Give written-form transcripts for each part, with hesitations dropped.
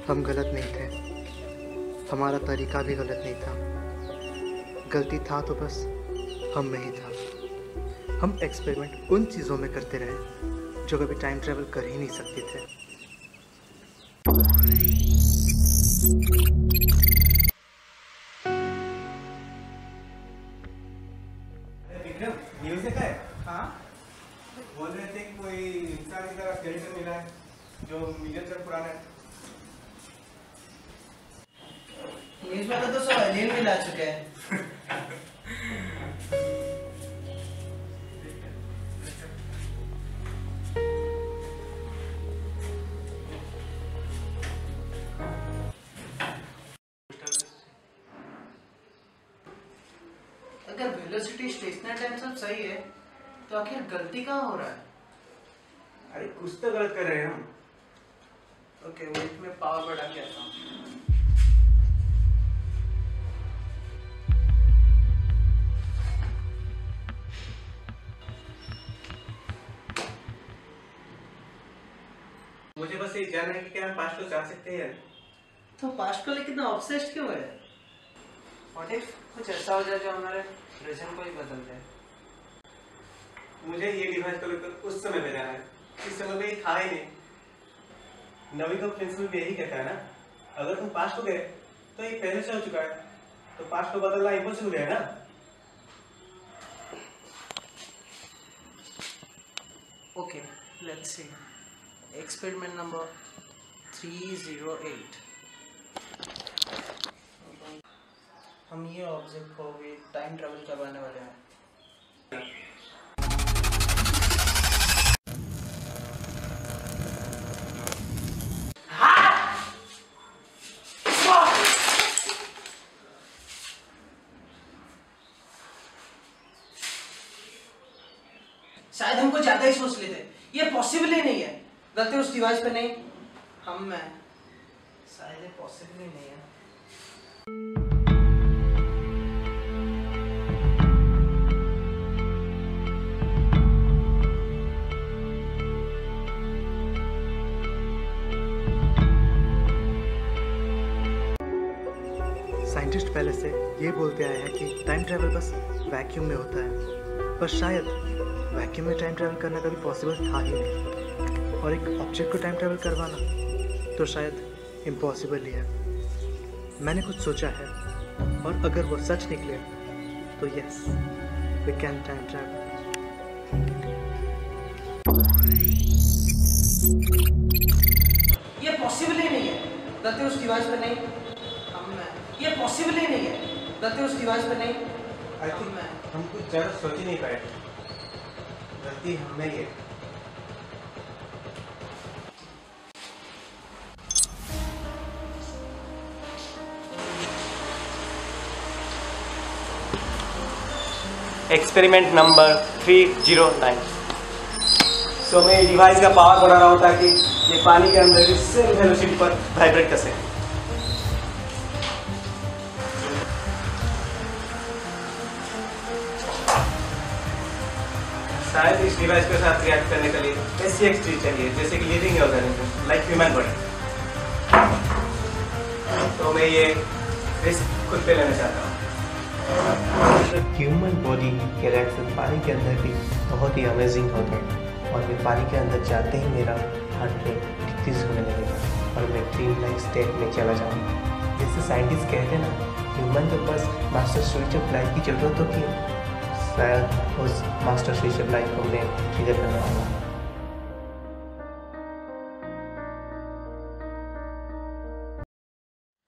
हम गलत नहीं थे, हमारा तरीका भी गलत नहीं था। गलती था तो बस हम में ही था। हम एक्सपेरिमेंट उन चीज़ों में करते रहे जो कभी टाइम ट्रैवल कर ही नहीं सकते थे। न्यूज़ देखा है? हाँ, बोल रहे थे कि कोई इंसान की तरह स्केलेटन मिला है जो मिलियन साल पुराना है। न्यूज़ में तो सब एलियन मिला चुके हैं। अगर वेलोसिटी, स्टेशनरी टाइम सब सही है तो आखिर गलती कहाँ हो रहा है? अरे कुछ तो गलत कर रहे हैं हम। ओके, वेट में पावर बढ़ा के आता हूँ। मुझे बस ये जानना है कि क्या हम पास्ट को जान सकते हैं? तो पास्ट को लेकर इतना ऑब्सेस्ड क्यों है? व्हाट इफ कुछ ऐसा हो जाए जो हमारे प्रेजेंट को ही बदल दे? मुझे ये डिवाइस को लेकर उस समय भेजना है, इस समय में ये था ही नहीं। नवी का प्रिंसिपल भी यही कहता है ना, अगर तुम पास्ट को गए तो ये पहले से हो चुका है, तो पास्ट को बदलना इम्पॉसिबल है ना। Okay, let's see. Experiment number 308। हम ये ऑब्जेक्ट को भी टाइम ट्रैवल करवाने वाले हैं। शायद हमको ज्यादा ही सोच लेते, ये पॉसिबल ही नहीं है। गलती उस डिवाइस पे नहीं, हम में। शायद ये पॉसिबल ही नहीं है। साइंटिस्ट पहले से ये बोलते आए हैं कि टाइम ट्रैवल बस वैक्यूम में होता है, पर शायद वैक्यूम में टाइम ट्रैवल करना कभी पॉसिबल था ही नहीं। और एक ऑब्जेक्ट को टाइम ट्रैवल करवाना तो शायद इम्पॉसिबल ही है। मैंने कुछ सोचा है, और अगर वो सच निकले तो yes, we can time travel. ये पॉसिबल ही नहीं है। गलती उस डिवाइस पे नहीं, हम में। ये पॉसिबल ही नहीं है। गलती उस डिवाइस पे नहीं, आई थिंक हम कुछ ज़्यादा सोच ही नहीं पाए। गलती हमने ही है। Experiment number 309। सो मैं डिवाइस का पावर बढ़ा रहा हूँ ताकि ये पानी के अंदर भी सेम वेलोसिटी पर वाइब्रेट कर सके। शायद इस डिवाइस के साथ रिएक्ट करने के लिए ऐसी एक चीज चाहिए जैसे कि living organism like human body. तो मैं ये रिस्क खुद पे लेना चाहता हूँ। ह्यूमन बॉडी के रिएक्शन पानी के अंदर भी बहुत ही अमेजिंग होते हैं, और मैं पानी के अंदर जाते ही मेरा हार्ट रेट डिक्रीज होने लगेगा और मैं ड्रीम लाइक स्टेट में चला जाऊँगा। जैसे साइंटिस्ट कहते हैं ना, ह्यूमन के पास मास्टर स्विच ऑफ लाइफ की ज़रूरत होती है, शायद उस मास्टर स्विच ऑफ लाइफ को मैं ट्रिगर करने वाला हूँ।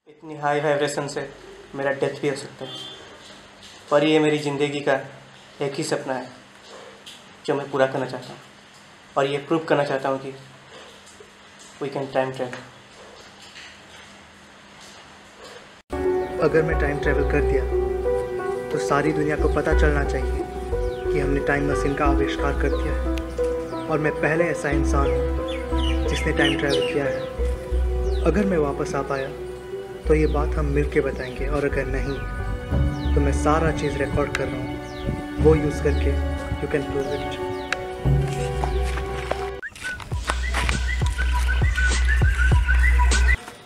इतनी हाई वाइब्रेशन से मेरा डेथ भी हो सकता है, पर ये मेरी ज़िंदगी का एक ही सपना है जो मैं पूरा करना चाहता हूँ, और ये प्रूव करना चाहता हूँ कि वी कैन टाइम ट्रैवल। अगर मैं टाइम ट्रैवल कर दिया तो सारी दुनिया को पता चलना चाहिए कि हमने टाइम मशीन का आविष्कार कर दिया है, और मैं पहले ऐसा इंसान हूँ जिसने टाइम ट्रैवल किया है। अगर मैं वापस आ पाया तो ये बात हम मिल के बताएंगे, और अगर नहीं तो मैं सारा चीज़ रिकॉर्ड कर रहा हूँ वो यूज़ करके you can prove it.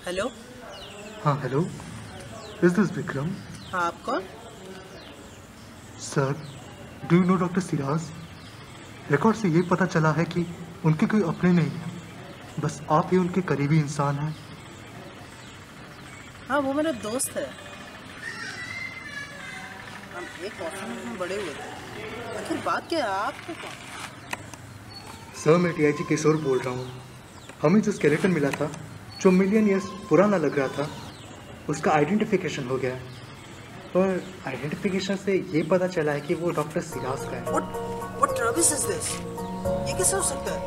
Hello. हाँ हेलो, इज दिस विक्रम? हाँ, आप कौन? Sir, do you know doctor Siraj? Record से ये पता चला है कि उनके कोई अपने नहीं हैं, बस आप ही उनके करीबी इंसान हैं। हाँ, वो मेरा दोस्त है। हम एक ऑफिस में बड़े हुए थे। आखिर बात क्या है? आपको कौन? सर, मैं टीआईजी किशोर बोल रहा हूँ। हमें जो स्केलेटन मिला था, जो मिलियन ईयर्स पुराना लग रहा था, उसका आइडेंटिफिकेशन हो गया है। पर आइडेंटिफिकेशन से ये पता चला है कि वो डॉक्टर सिराज का है। What rubbish is this? ये कैसे हो सकता है?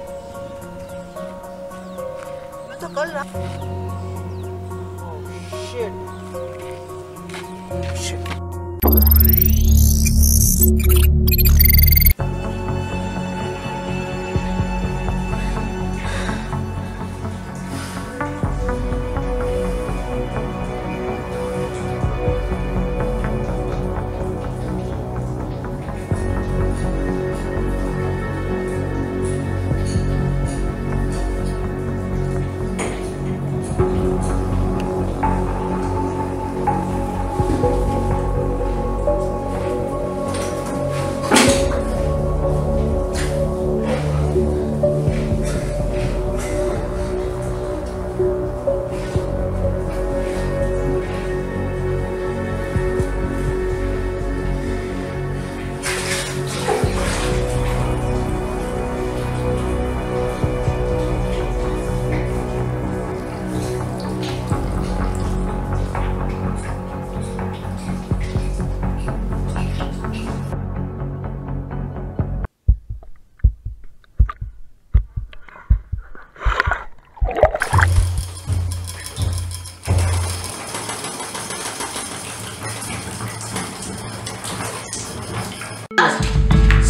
मैं तो कल Shit.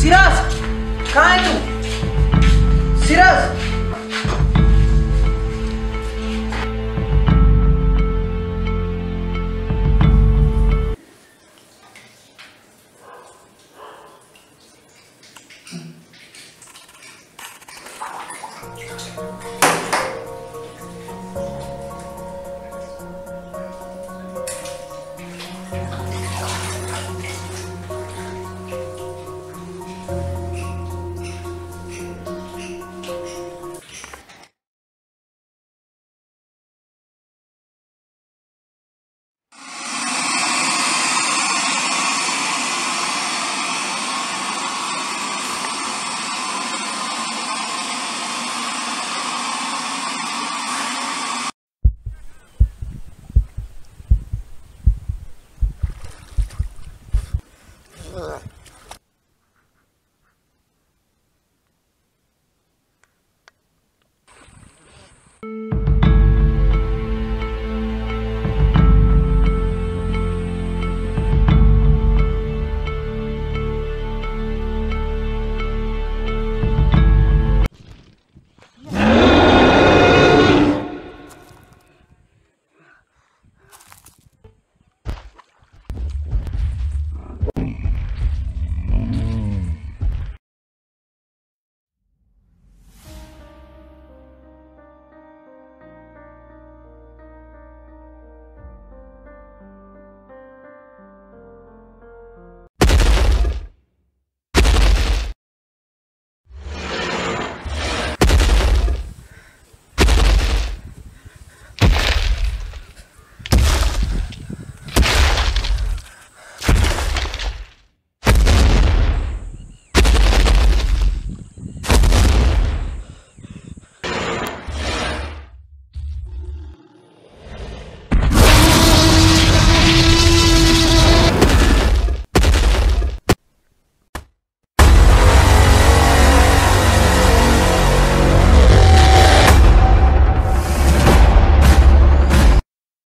सिराज, कहाँ है तू? सिराज।